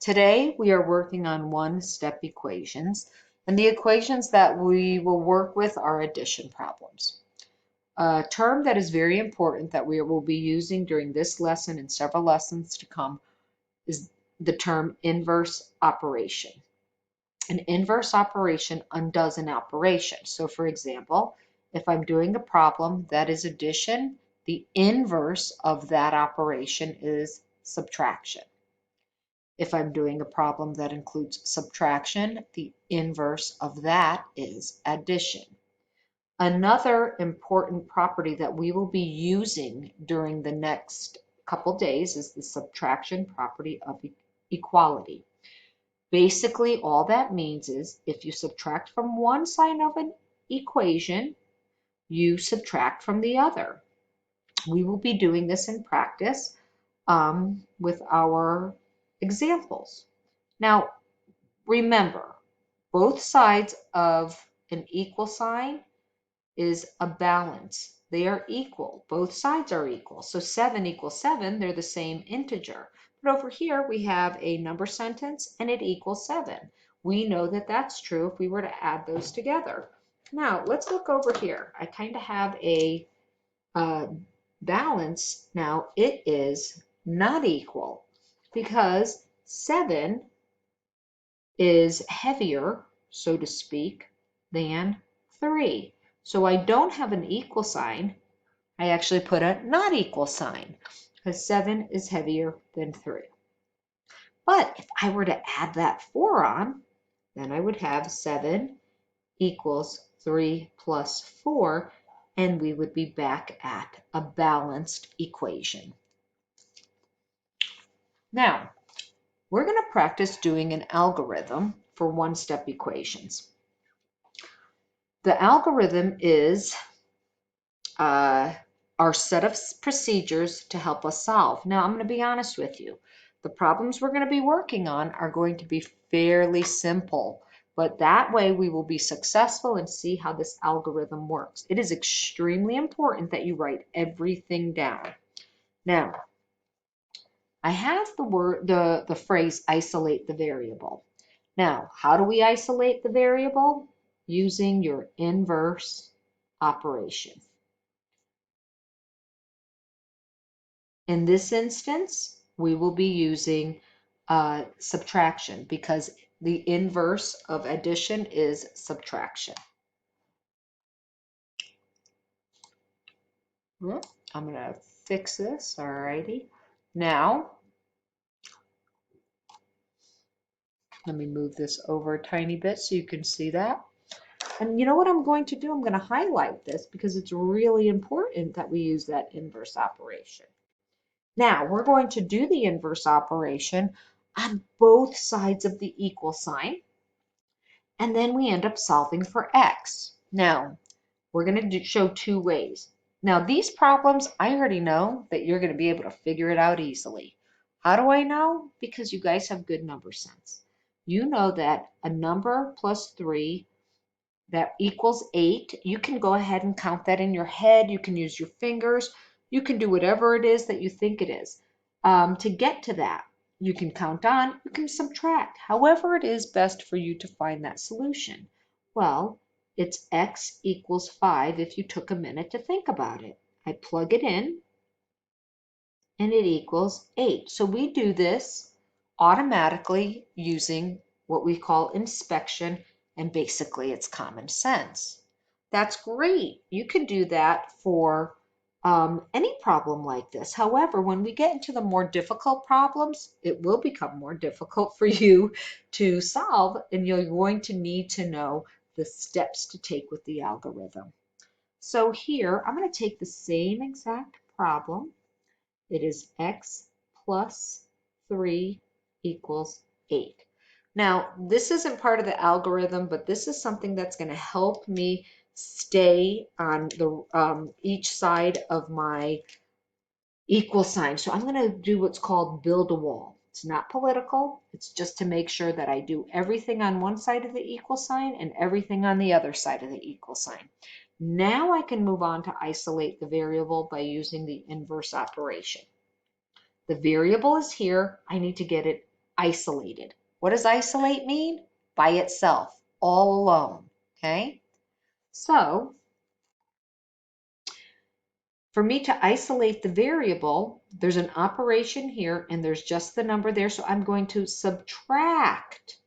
Today we are working on one-step equations, and the equations that we will work with are addition problems. A term that is very important that we will be using during this lesson and several lessons to come is the term inverse operation. An inverse operation undoes an operation. So for example, if I'm doing a problem that is addition, the inverse of that operation is subtraction. If I'm doing a problem that includes subtraction, the inverse of that is addition. Another important property that we will be using during the next couple days is the subtraction property of equality. Basically, all that means is if you subtract from one side of an equation, you subtract from the other. We will be doing this in practice with our examples. Now, remember, both sides of an equal sign is a balance. They are equal. Both sides are equal. So 7 equals 7, they're the same integer. But over here, we have a number sentence, and it equals 7. We know that that's true if we were to add those together. Now, let's look over here. I kind of have a balance. Now, it is not equal because 7 is heavier, so to speak, than 3. So I don't have an equal sign. I actually put a not equal sign because 7 is heavier than 3. But if I were to add that 4 on, then I would have 7 equals 3 plus 4, and we would be back at a balanced equation. Now, we're going to practice doing an algorithm for one-step equations. The algorithm is our set of procedures to help us solve. Now, I'm going to be honest with you. The problems we're going to be working on are going to be fairly simple, but that way we will be successful and see how this algorithm works. It is extremely important that you write everything down. Now, I have the phrase isolate the variable. Now, how do we isolate the variable? Using your inverse operation. In this instance, we will be using subtraction because the inverse of addition is subtraction. I'm going to fix this, alrighty. Now, let me move this over a tiny bit so you can see that. And you know what I'm going to do? I'm going to highlight this because it's really important that we use that inverse operation. Now, we're going to do the inverse operation on both sides of the equal sign, and then we end up solving for x. Now, we're going to show two ways. Now, these problems, I already know that you're going to be able to figure it out easily. How do I know? Because you guys have good number sense. You know that a number plus 3 that equals 8. You can go ahead and count that in your head. You can use your fingers. You can do whatever it is that you think it is. To get to that, you can count on, you can subtract. However it is best for you to find that solution. Well, it's x equals 5 if you took a minute to think about it. I plug it in, and it equals 8. So we do this automatically using what we call inspection, and basically it's common sense. That's great. You can do that for any problem like this. However, when we get into the more difficult problems, it will become more difficult for you to solve, and you're going to need to know the steps to take with the algorithm. So here, I'm going to take the same exact problem. It is x plus 3 equals 8. Now, this isn't part of the algorithm, but this is something that's going to help me stay on the each side of my equal sign. So I'm going to do what's called build a wall. It's not political. It's just to make sure that I do everything on one side of the equal sign and everything on the other side of the equal sign. Now I can move on to isolate the variable by using the inverse operation. The variable is here. I need to get it isolated. What does isolate mean? By itself, all alone, okay? So for me to isolate the variable, there's an operation here and there's just the number there, so I'm going to subtract.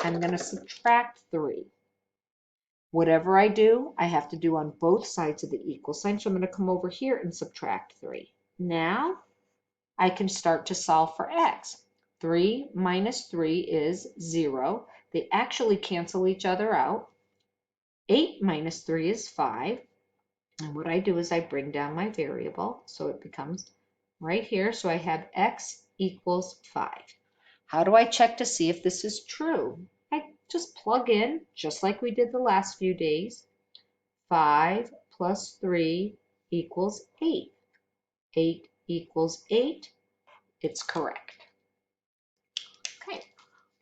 I'm going to subtract 3. Whatever I do, I have to do on both sides of the equal sign. So I'm going to come over here and subtract 3. Now I can start to solve for x. 3 minus 3 is 0. They actually cancel each other out. 8 minus 3 is 5. And what I do is I bring down my variable. So it becomes right here. So I have x equals 5. How do I check to see if this is true? I just plug in, just like we did the last few days. 5 plus 3 equals 8. 8 equals 8. It's correct. Okay,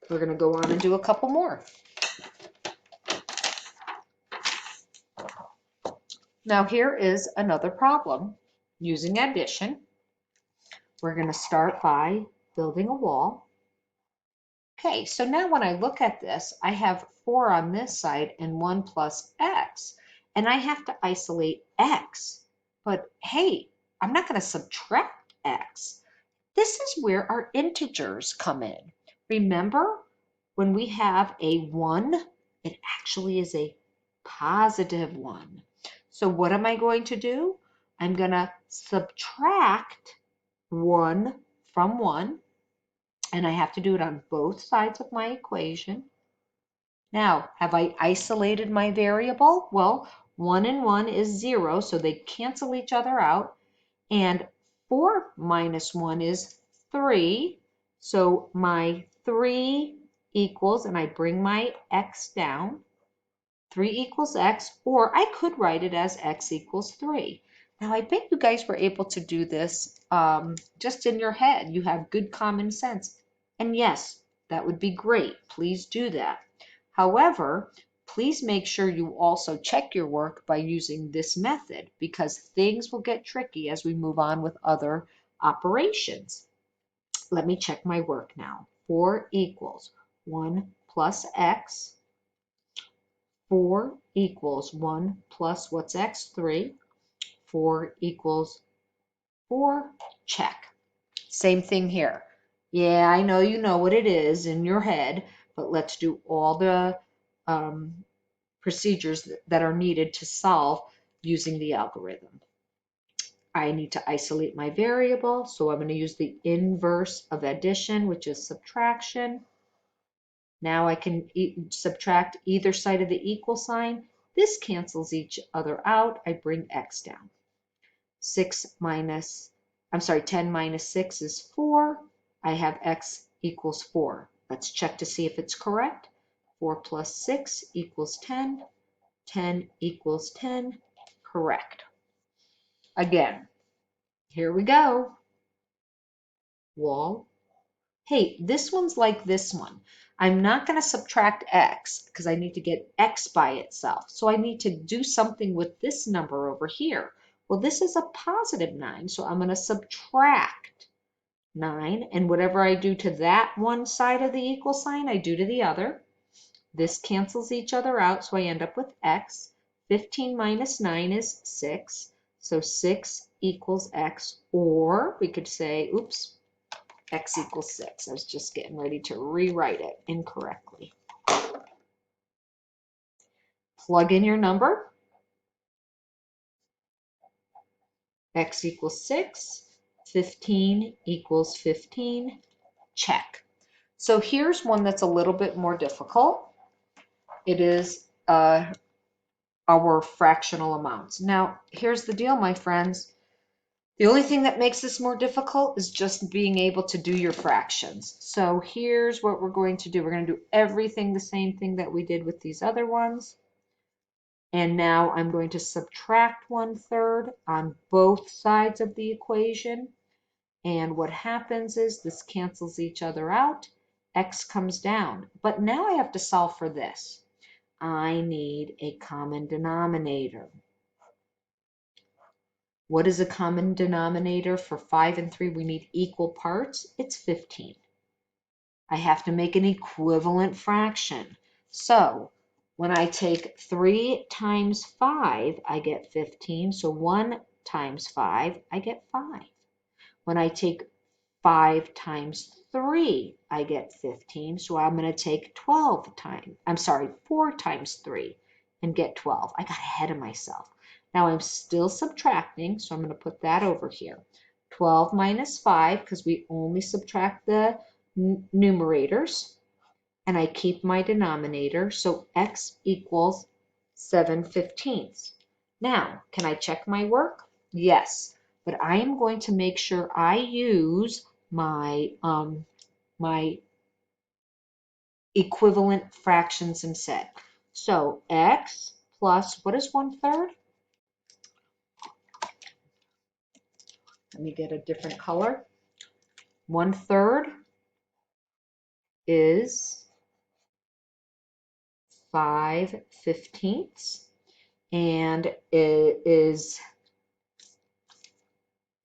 we're going to go on and do a couple more. Now here is another problem using addition. We're going to start by building a wall. Okay, so now when I look at this, I have 4 on this side and 1 plus x, and I have to isolate x. But hey, I'm not going to subtract x. This is where our integers come in. Remember, when we have a 1, it actually is a positive 1. So what am I going to do? I'm going to subtract 1 from 1, and I have to do it on both sides of my equation. Now, have I isolated my variable? Well, 1 and 1 is 0, so they cancel each other out. And 4 minus 1 is 3. So my 3 equals, and I bring my x down, 3 equals x, or I could write it as x equals 3. Now, I bet you guys were able to do this just in your head. You have good common sense. And yes, that would be great. Please do that. However, please make sure you also check your work by using this method, because things will get tricky as we move on with other operations. Let me check my work now. 4 equals 1 plus x. 4 equals 1 plus what's x? 3. 4 equals 4. Check. Same thing here. Yeah, I know you know what it is in your head, but let's do all the procedures that are needed to solve using the algorithm. I need to isolate my variable, so I'm going to use the inverse of addition, which is subtraction. Now I can subtract either side of the equal sign. This cancels each other out. I bring x down. 10 minus 6 is 4. I have x equals 4. Let's check to see if it's correct. 4 plus 6 equals 10. 10 equals 10. Correct. Again, here we go. Wall. Hey, this one's like this one. I'm not going to subtract x because I need to get x by itself. So I need to do something with this number over here. Well, this is a positive 9, so I'm going to subtract 9. And whatever I do to that one side of the equal sign, I do to the other. This cancels each other out, so I end up with x. 15 minus 9 is 6. So 6 equals x, or we could say, oops, x equals 6. I was just getting ready to rewrite it incorrectly. Plug in your number. X equals 6. 15 equals 15. Check. So here's one that's a little bit more difficult. It is our fractional amounts. Now, here's the deal, my friends. The only thing that makes this more difficult is just being able to do your fractions. So here's what we're going to do. We're going to do everything the same thing that we did with these other ones. And now I'm going to subtract 1/3 on both sides of the equation. And what happens is this cancels each other out. X comes down. But now I have to solve for this. I need a common denominator. What is a common denominator for 5 and 3? We need equal parts. It's 15. I have to make an equivalent fraction. So when I take 3 times 5, I get 15. So 1 times 5, I get 5. When I take 5 times 3, I get 15. So I'm going to take 4 times 3 and get 12. I got ahead of myself. Now I'm still subtracting, so I'm going to put that over here. 12 minus 5, because we only subtract the numerators, and I keep my denominator, so x equals 7/15. Now, can I check my work? Yes, but I am going to make sure I use my my equivalent fractions instead. So x plus, what is 1/3? Let me get a different color. 1/3 is 5/15, and it is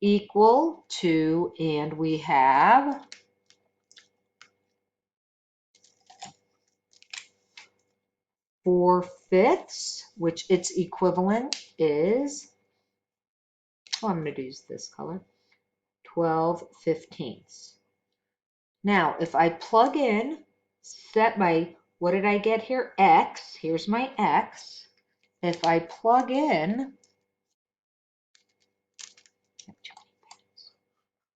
equal to, and we have 4/5, which its equivalent is, I'm going to use this color, 12/15. Now, if I plug in, set my, what did I get here? X. Here's my X. If I plug in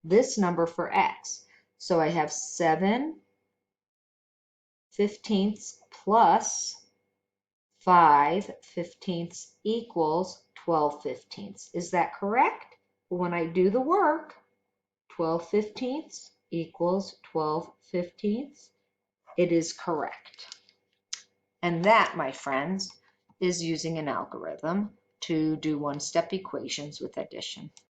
this number for X, so I have 7/15 plus 5/15 equals 12/15. Is that correct? When I do the work, 12/15 equals 12/15. It is correct. And that, my friends, is using an algorithm to do one-step equations with addition.